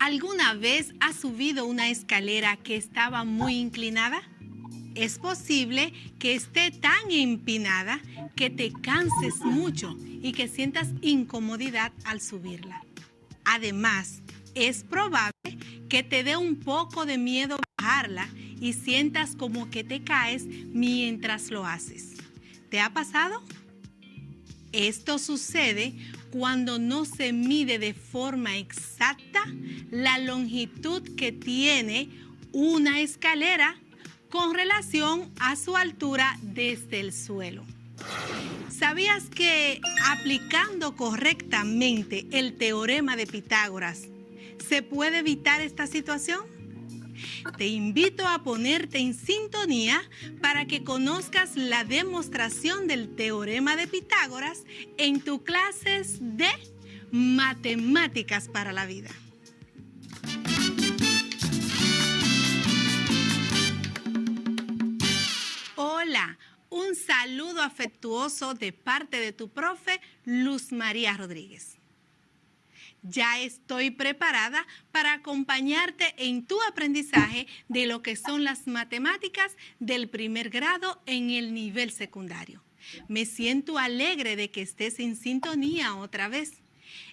¿Alguna vez has subido una escalera que estaba muy inclinada? Es posible que esté tan empinada que te canses mucho y que sientas incomodidad al subirla. Además, es probable que te dé un poco de miedo bajarla y sientas como que te caes mientras lo haces. ¿Te ha pasado? Esto sucede cuando no se mide de forma exacta la longitud que tiene una escalera con relación a su altura desde el suelo. ¿Sabías que aplicando correctamente el teorema de Pitágoras se puede evitar esta situación? Te invito a ponerte en sintonía para que conozcas la demostración del teorema de Pitágoras en tus clases de matemáticas para la vida. Hola, un saludo afectuoso de parte de tu profe Luz María Rodríguez. Ya estoy preparada para acompañarte en tu aprendizaje de lo que son las matemáticas del primer grado en el nivel secundario. Me siento alegre de que estés en sintonía otra vez.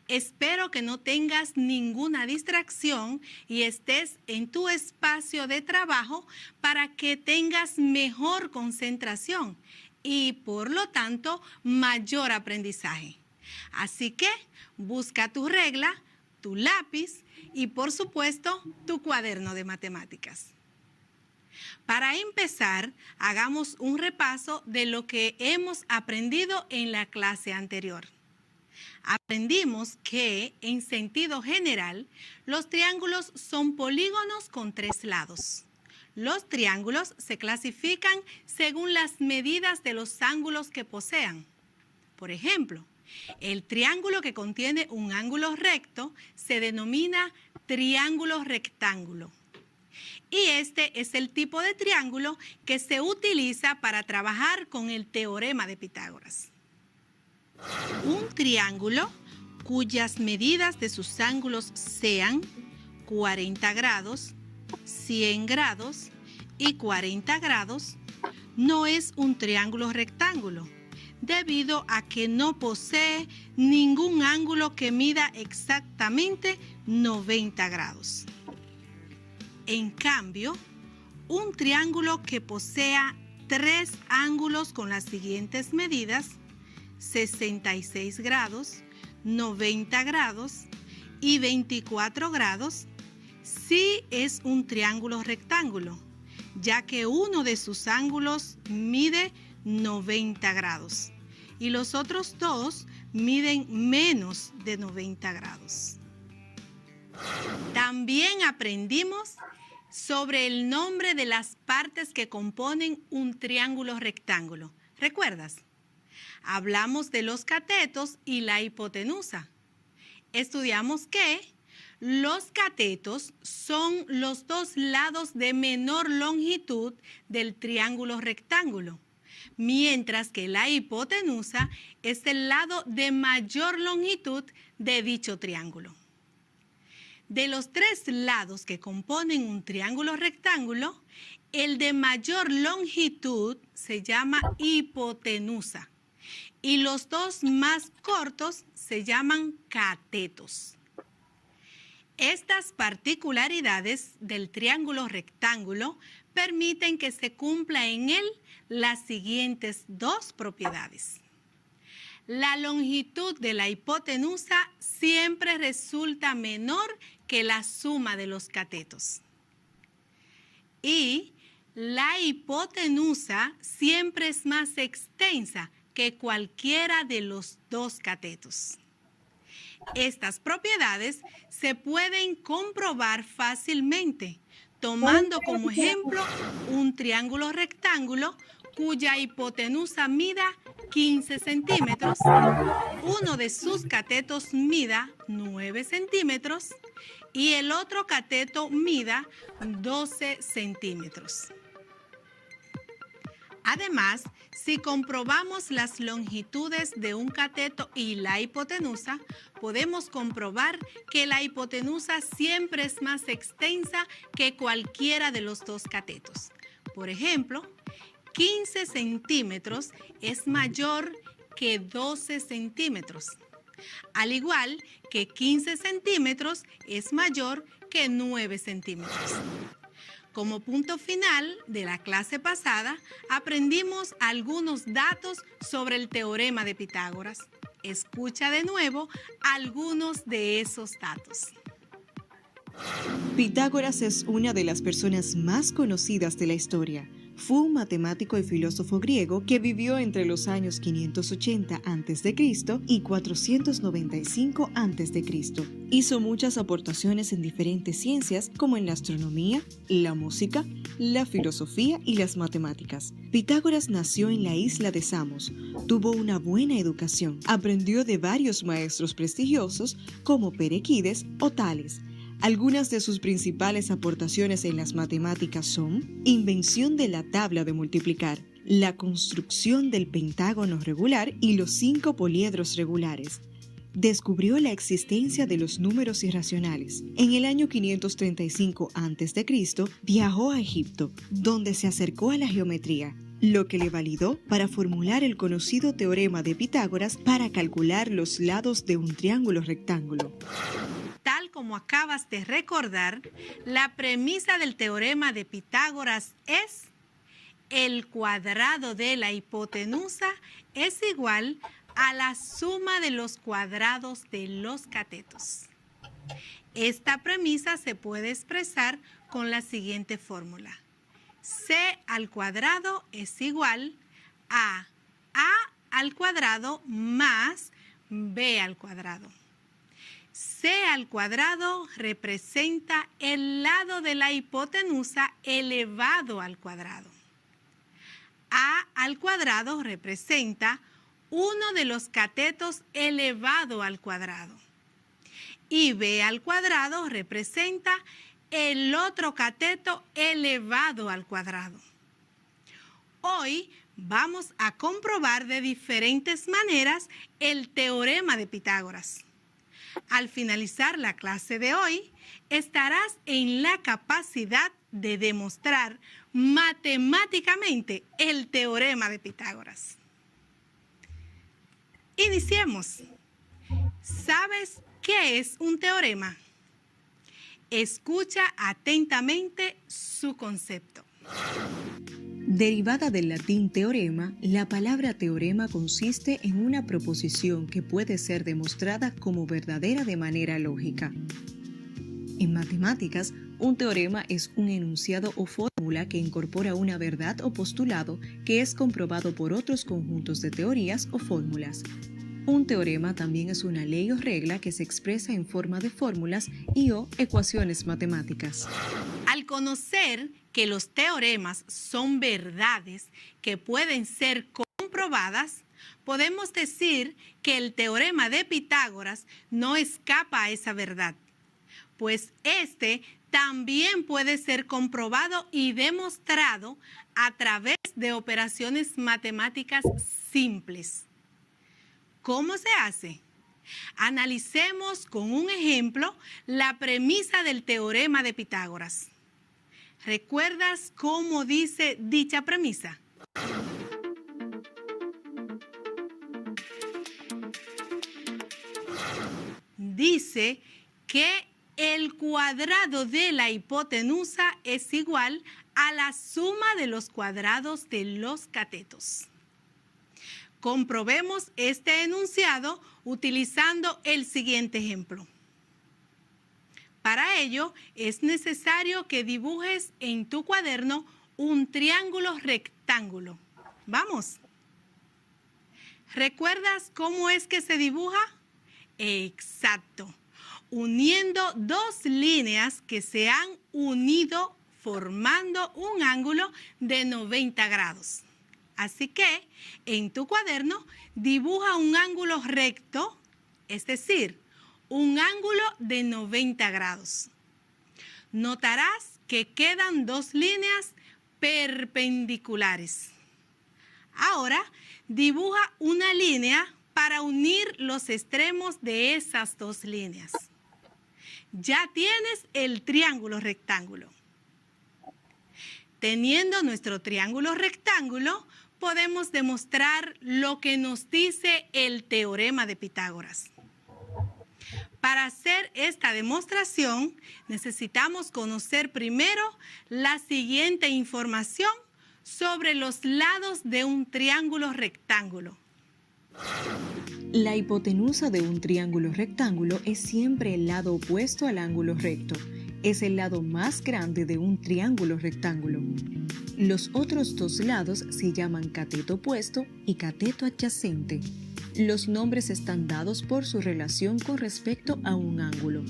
Espero que no tengas ninguna distracción y estés en tu espacio de trabajo para que tengas mejor concentración y, por lo tanto, mayor aprendizaje. Así que busca tu regla, tu lápiz y, por supuesto, tu cuaderno de matemáticas. Para empezar, hagamos un repaso de lo que hemos aprendido en la clase anterior. Aprendimos que, en sentido general, los triángulos son polígonos con 3 lados. Los triángulos se clasifican según las medidas de los ángulos que posean. Por ejemplo, el triángulo que contiene un ángulo recto se denomina triángulo rectángulo. Y este es el tipo de triángulo que se utiliza para trabajar con el teorema de Pitágoras. Un triángulo cuyas medidas de sus ángulos sean 40 grados, 100 grados y 40 grados no es un triángulo rectángulo, debido a que no posee ningún ángulo que mida exactamente 90 grados. En cambio, un triángulo que posea 3 ángulos con las siguientes medidas, 66 grados, 90 grados y 24 grados, sí es un triángulo rectángulo, ya que uno de sus ángulos mide 90 grados y los otros dos miden menos de 90 grados. También aprendimos sobre el nombre de las partes que componen un triángulo rectángulo. ¿Recuerdas? Hablamos de los catetos y la hipotenusa. Estudiamos que los catetos son los 2 lados de menor longitud del triángulo rectángulo, mientras que la hipotenusa es el lado de mayor longitud de dicho triángulo. De los 3 lados que componen un triángulo rectángulo, el de mayor longitud se llama hipotenusa y los 2 más cortos se llaman catetos. Estas particularidades del triángulo rectángulo permiten que se cumpla en él las siguientes 2 propiedades. La longitud de la hipotenusa siempre resulta menor que la suma de los catetos. Y la hipotenusa siempre es más extensa que cualquiera de los 2 catetos. Estas propiedades se pueden comprobar fácilmente, tomando como ejemplo un triángulo rectángulo cuya hipotenusa mida 15 centímetros, uno de sus catetos mida 9 centímetros y el otro cateto mida 12 centímetros. Además, si comprobamos las longitudes de un cateto y la hipotenusa, podemos comprobar que la hipotenusa siempre es más extensa que cualquiera de los dos catetos. Por ejemplo, 15 centímetros es mayor que 12 centímetros, al igual que 15 centímetros es mayor que 9 centímetros. Como punto final de la clase pasada, aprendimos algunos datos sobre el teorema de Pitágoras. Escucha de nuevo algunos de esos datos. Pitágoras es una de las personas más conocidas de la historia. Fue un matemático y filósofo griego que vivió entre los años 580 a.C. y 495 a.C. Hizo muchas aportaciones en diferentes ciencias como en la astronomía, la música, la filosofía y las matemáticas. Pitágoras nació en la isla de Samos, tuvo una buena educación, aprendió de varios maestros prestigiosos como Perequides o Tales. Algunas de sus principales aportaciones en las matemáticas son invención de la tabla de multiplicar, la construcción del pentágono regular y los 5 poliedros regulares. Descubrió la existencia de los números irracionales. En el año 535 a.C. viajó a Egipto, donde se acercó a la geometría, lo que le validó para formular el conocido teorema de Pitágoras para calcular los lados de un triángulo rectángulo. Tal como acabas de recordar, la premisa del teorema de Pitágoras es: el cuadrado de la hipotenusa es igual a la suma de los cuadrados de los catetos. Esta premisa se puede expresar con la siguiente fórmula: c al cuadrado es igual a al cuadrado más b al cuadrado. C al cuadrado representa el lado de la hipotenusa elevado al cuadrado. A al cuadrado representa uno de los catetos elevado al cuadrado. Y B al cuadrado representa el otro cateto elevado al cuadrado. Hoy vamos a comprobar de diferentes maneras el teorema de Pitágoras. Al finalizar la clase de hoy, estarás en la capacidad de demostrar matemáticamente el teorema de Pitágoras. Iniciemos. ¿Sabes qué es un teorema? Escucha atentamente su concepto. Derivada del latín teorema, la palabra teorema consiste en una proposición que puede ser demostrada como verdadera de manera lógica. En matemáticas, un teorema es un enunciado o fórmula que incorpora una verdad o postulado que es comprobado por otros conjuntos de teorías o fórmulas. Un teorema también es una ley o regla que se expresa en forma de fórmulas y/o ecuaciones matemáticas. Al conocer que los teoremas son verdades que pueden ser comprobadas, podemos decir que el teorema de Pitágoras no escapa a esa verdad, pues este también puede ser comprobado y demostrado a través de operaciones matemáticas simples. ¿Cómo se hace? Analicemos con un ejemplo la premisa del teorema de Pitágoras. ¿Recuerdas cómo dice dicha premisa? Dice que el cuadrado de la hipotenusa es igual a la suma de los cuadrados de los catetos. Comprobemos este enunciado utilizando el siguiente ejemplo. Para ello, es necesario que dibujes en tu cuaderno un triángulo rectángulo. ¡Vamos! ¿Recuerdas cómo es que se dibuja? Exacto. Uniendo dos líneas que se han unido formando un ángulo de 90 grados. Así que, en tu cuaderno, dibuja un ángulo recto, es decir, un ángulo de 90 grados. Notarás que quedan dos líneas perpendiculares. Ahora, dibuja una línea para unir los extremos de esas dos líneas. Ya tienes el triángulo rectángulo. Teniendo nuestro triángulo rectángulo, podemos demostrar lo que nos dice el teorema de Pitágoras. Para hacer esta demostración, necesitamos conocer primero la siguiente información sobre los lados de un triángulo rectángulo. La hipotenusa de un triángulo rectángulo es siempre el lado opuesto al ángulo recto. Es el lado más grande de un triángulo rectángulo. Los otros dos lados se llaman cateto opuesto y cateto adyacente. Los nombres están dados por su relación con respecto a un ángulo.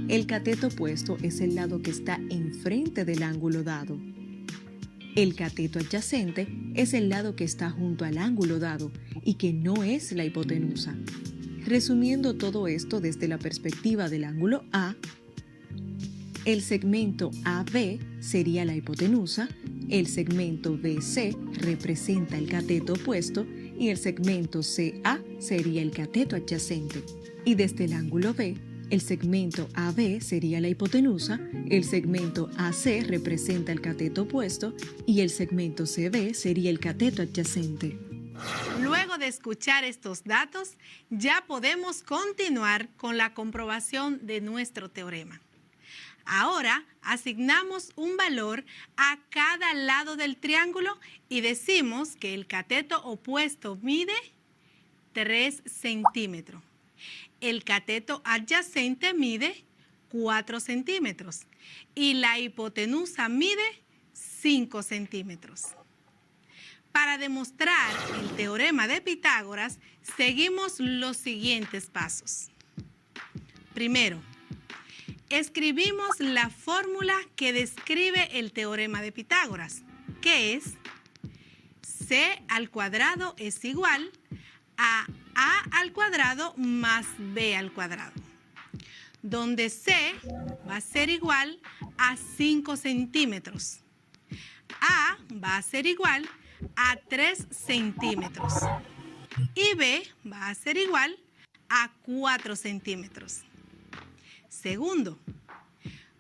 El cateto opuesto es el lado que está enfrente del ángulo dado. El cateto adyacente es el lado que está junto al ángulo dado y que no es la hipotenusa. Resumiendo todo esto desde la perspectiva del ángulo A, el segmento AB sería la hipotenusa, el segmento BC representa el cateto opuesto y el segmento CA sería el cateto adyacente. Y desde el ángulo B, el segmento AB sería la hipotenusa, el segmento AC representa el cateto opuesto y el segmento CB sería el cateto adyacente. Luego de escuchar estos datos, ya podemos continuar con la comprobación de nuestro teorema. Ahora asignamos un valor a cada lado del triángulo y decimos que el cateto opuesto mide 3 centímetros. El cateto adyacente mide 4 centímetros y la hipotenusa mide 5 centímetros. Para demostrar el teorema de Pitágoras, seguimos los siguientes pasos. Primero, escribimos la fórmula que describe el teorema de Pitágoras, que es c al cuadrado es igual a al cuadrado más b al cuadrado, donde c va a ser igual a 5 centímetros, a va a ser igual a 3 centímetros y b va a ser igual a 4 centímetros. Segundo,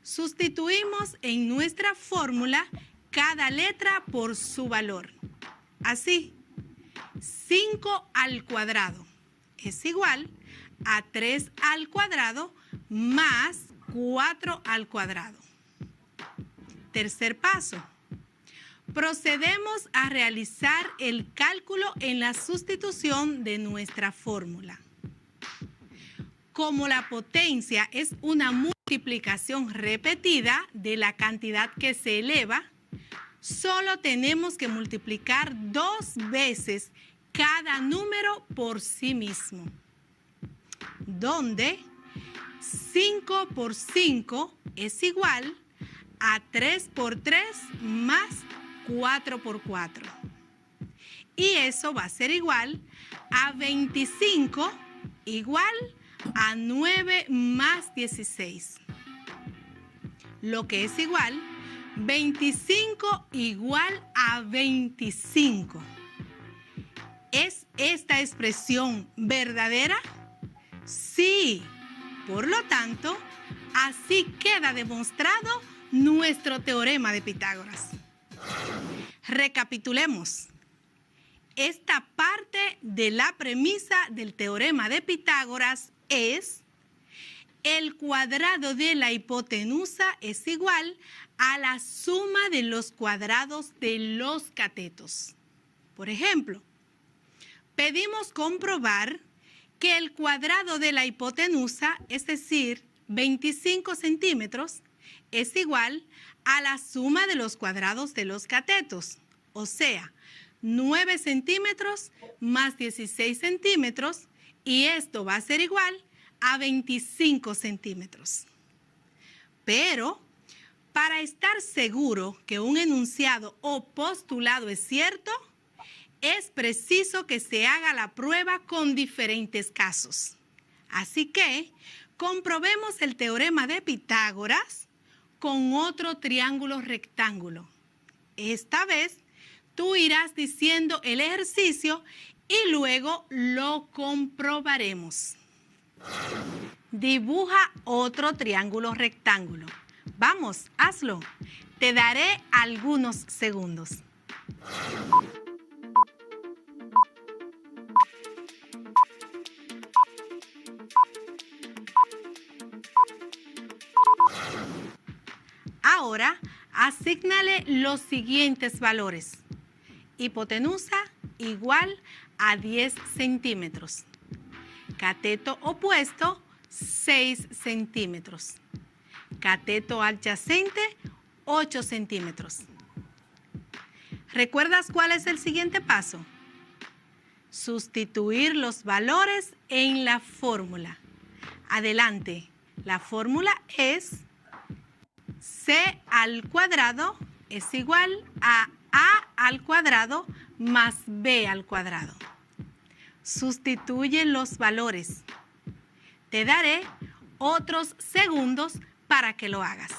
sustituimos en nuestra fórmula cada letra por su valor. Así, 5 al cuadrado es igual a 3 al cuadrado más 4 al cuadrado. Tercer paso, procedemos a realizar el cálculo en la sustitución de nuestra fórmula. Como la potencia es una multiplicación repetida de la cantidad que se eleva, solo tenemos que multiplicar 2 veces cada número por sí mismo, donde 5 por 5 es igual a 3 por 3 más 4 por 4. Y eso va a ser igual a 25 igual a 9 más 16, lo que es igual 25 igual a 25. ¿Es esta expresión verdadera? Sí. Por lo tanto, así queda demostrado nuestro teorema de Pitágoras. Recapitulemos. Esta parte de la premisa del teorema de Pitágoras es: el cuadrado de la hipotenusa es igual a la suma de los cuadrados de los catetos. Por ejemplo, pedimos comprobar que el cuadrado de la hipotenusa, es decir, 25 centímetros, es igual a la suma de los cuadrados de los catetos, o sea, 9 centímetros más 16 centímetros, y esto va a ser igual a 25 centímetros. Pero, para estar seguro que un enunciado o postulado es cierto, es preciso que se haga la prueba con diferentes casos. Así que, comprobemos el teorema de Pitágoras con otro triángulo rectángulo. Esta vez, Tú irás diciendo el ejercicio y luego lo comprobaremos. Dibuja otro triángulo rectángulo. Vamos, hazlo. Te daré algunos segundos. Ahora, asígnale los siguientes valores. Hipotenusa igual a 10 centímetros. Cateto opuesto, 6 centímetros. Cateto adyacente, 8 centímetros. ¿Recuerdas cuál es el siguiente paso? Sustituir los valores en la fórmula. Adelante. La fórmula es c al cuadrado es igual a al cuadrado más b al cuadrado. Sustituye los valores. Te daré otros segundos para que lo hagas.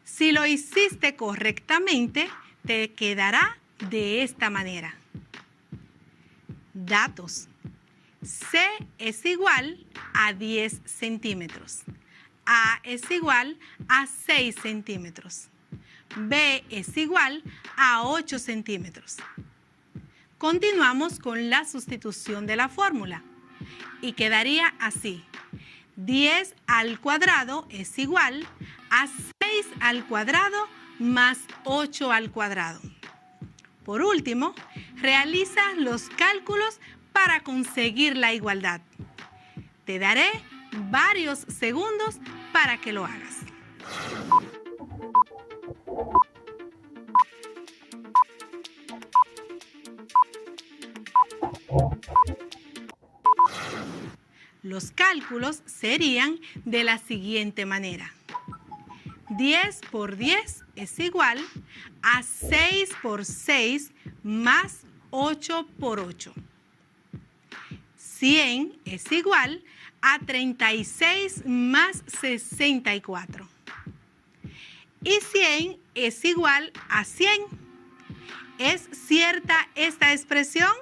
Si lo hiciste correctamente, te quedará de esta manera. Datos. C es igual a 10 centímetros. A es igual a 6 centímetros. B es igual a 8 centímetros. Continuamos con la sustitución de la fórmula y quedaría así. 10 al cuadrado es igual a 6 al cuadrado más 8 al cuadrado. Por último, realiza los cálculos para conseguir la igualdad. Te daré varios segundos para que lo hagas. Los cálculos serían de la siguiente manera. 10 por 10 es igual a 6 por 6 más 8 por 8. 100 es igual a 36 más 64. Y 100 es igual a 100. ¿Es cierta esta expresión?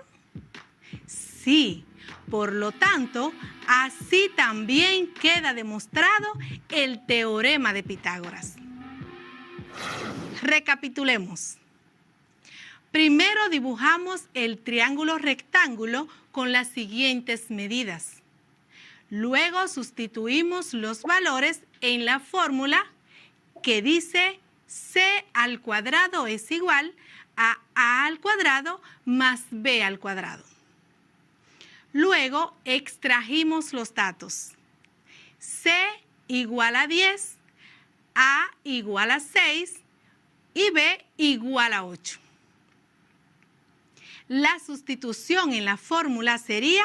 Sí. Por lo tanto, así también queda demostrado el teorema de Pitágoras. Recapitulemos. Primero dibujamos el triángulo rectángulo con las siguientes medidas. Luego sustituimos los valores en la fórmula que dice c al cuadrado es igual a al cuadrado más b al cuadrado. Luego extrajimos los datos. C igual a 10, A igual a 6 y B igual a 8. La sustitución en la fórmula sería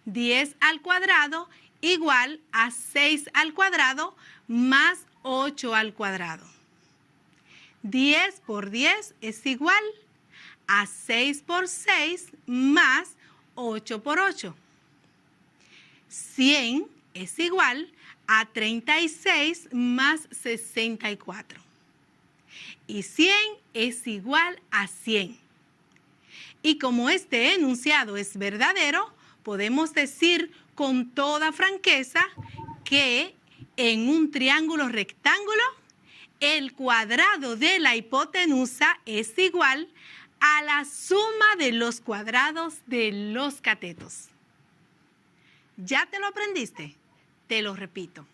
10 al cuadrado igual a 6 al cuadrado más 8 al cuadrado. 10 por 10 es igual a 6 por 6 más 8 por 8. 100 es igual a 36 más 64. Y 100 es igual a 100. Y como este enunciado es verdadero, podemos decir con toda franqueza que en un triángulo rectángulo, el cuadrado de la hipotenusa es igual a la suma de los cuadrados de los catetos. ¿Ya te lo aprendiste? Te lo repito.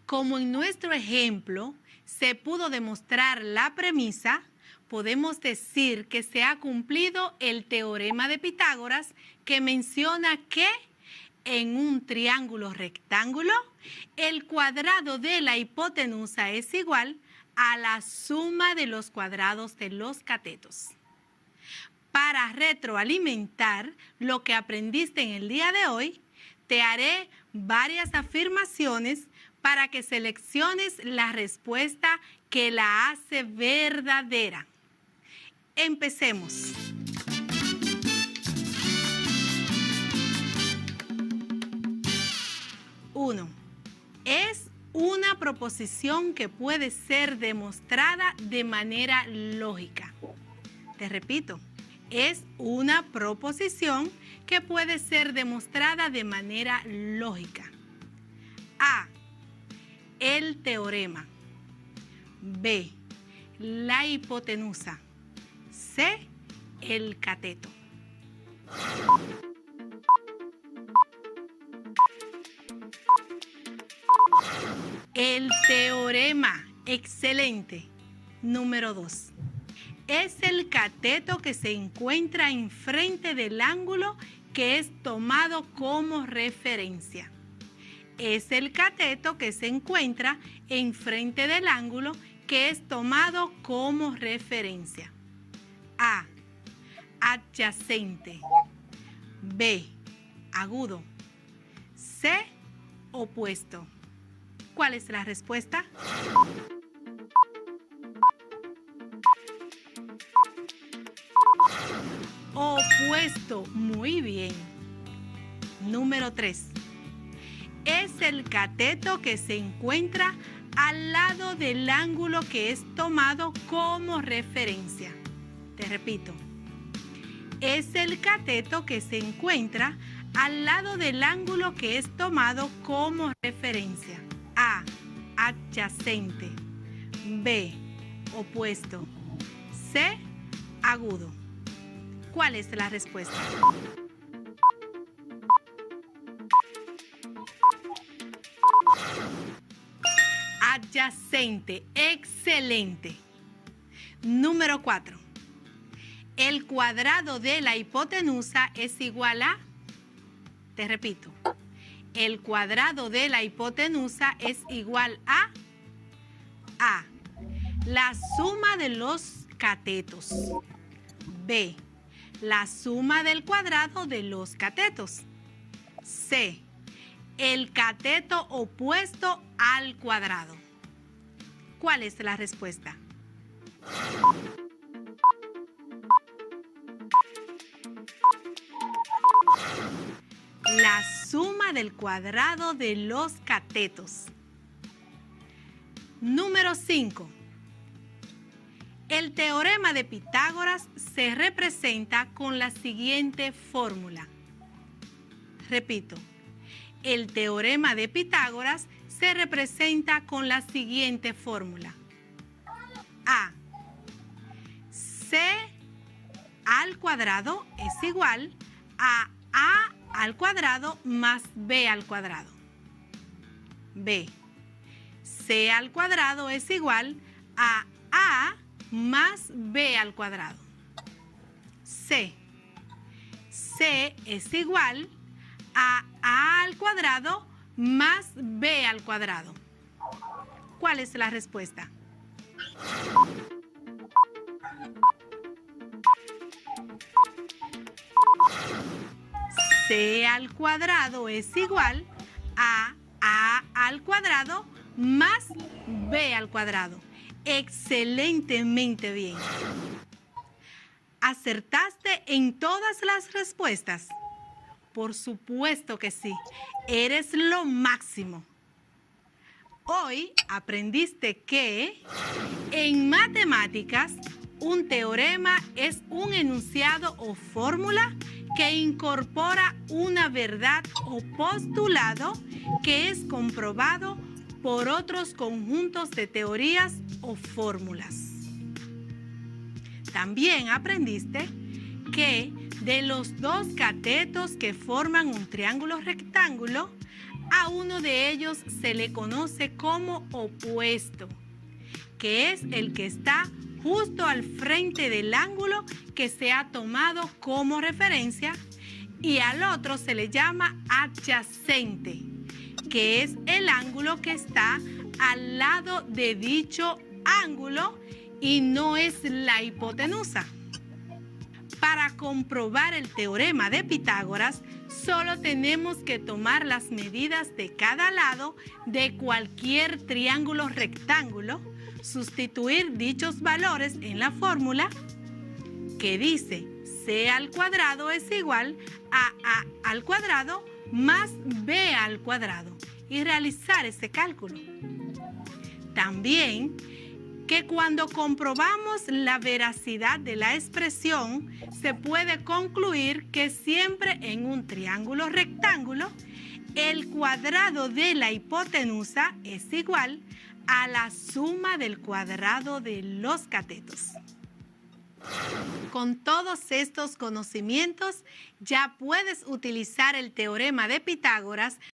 Como en nuestro ejemplo se pudo demostrar la premisa, podemos decir que se ha cumplido el teorema de Pitágoras que menciona que en un triángulo rectángulo, el cuadrado de la hipotenusa es igual a la suma de los cuadrados de los catetos. Para retroalimentar lo que aprendiste en el día de hoy, te haré varias afirmaciones para que selecciones la respuesta que la hace verdadera. Empecemos. 1. Es una proposición que puede ser demostrada de manera lógica. Te repito, es una proposición que puede ser demostrada de manera lógica. A. El teorema. B. La hipotenusa. C. El cateto. El teorema. Excelente. Número 2. Es el cateto que se encuentra enfrente del ángulo que es tomado como referencia. Es el cateto que se encuentra enfrente del ángulo que es tomado como referencia. A. Adyacente. B. Agudo. C. Opuesto. ¿Cuál es la respuesta? Opuesto. Muy bien. Número 3. Es el cateto que se encuentra al lado del ángulo que es tomado como referencia. Te repito. Es el cateto que se encuentra al lado del ángulo que es tomado como referencia. A. Adyacente. B. Opuesto. C. Agudo. ¿Cuál es la respuesta? Adyacente. Excelente. Número 4. El cuadrado de la hipotenusa es igual a... Te repito. El cuadrado de la hipotenusa es igual a... A. La suma de los catetos. B. La suma del cuadrado de los catetos. C. El cateto opuesto al cuadrado. ¿Cuál es la respuesta? La suma del cuadrado de los catetos. Número 5. El teorema de Pitágoras se representa con la siguiente fórmula. Repito, el teorema de Pitágoras se representa con la siguiente fórmula. A. C al cuadrado es igual a al cuadrado más B al cuadrado. B. C al cuadrado es igual a más B al cuadrado. C. C es igual a al cuadrado más B al cuadrado. ¿Cuál es la respuesta? C al cuadrado es igual a al cuadrado más B al cuadrado. Excelentemente bien. ¿Acertaste en todas las respuestas? Por supuesto que sí. Eres lo máximo. Hoy aprendiste que en matemáticas un teorema es un enunciado o fórmula que incorpora una verdad o postulado que es comprobado por otros conjuntos de teorías o fórmulas. También aprendiste que de los dos catetos que forman un triángulo rectángulo, a uno de ellos se le conoce como opuesto, que es el que está justo al frente del ángulo que se ha tomado como referencia, y al otro se le llama adyacente, que es el ángulo que está al lado de dicho ángulo y no es la hipotenusa. Para comprobar el teorema de Pitágoras, solo tenemos que tomar las medidas de cada lado de cualquier triángulo rectángulo, sustituir dichos valores en la fórmula que dice C al cuadrado es igual a al cuadrado más B al cuadrado. y realizar ese cálculo. También que cuando comprobamos la veracidad de la expresión, se puede concluir que siempre en un triángulo rectángulo, el cuadrado de la hipotenusa es igual a la suma del cuadrado de los catetos. Con todos estos conocimientos, ya puedes utilizar el teorema de Pitágoras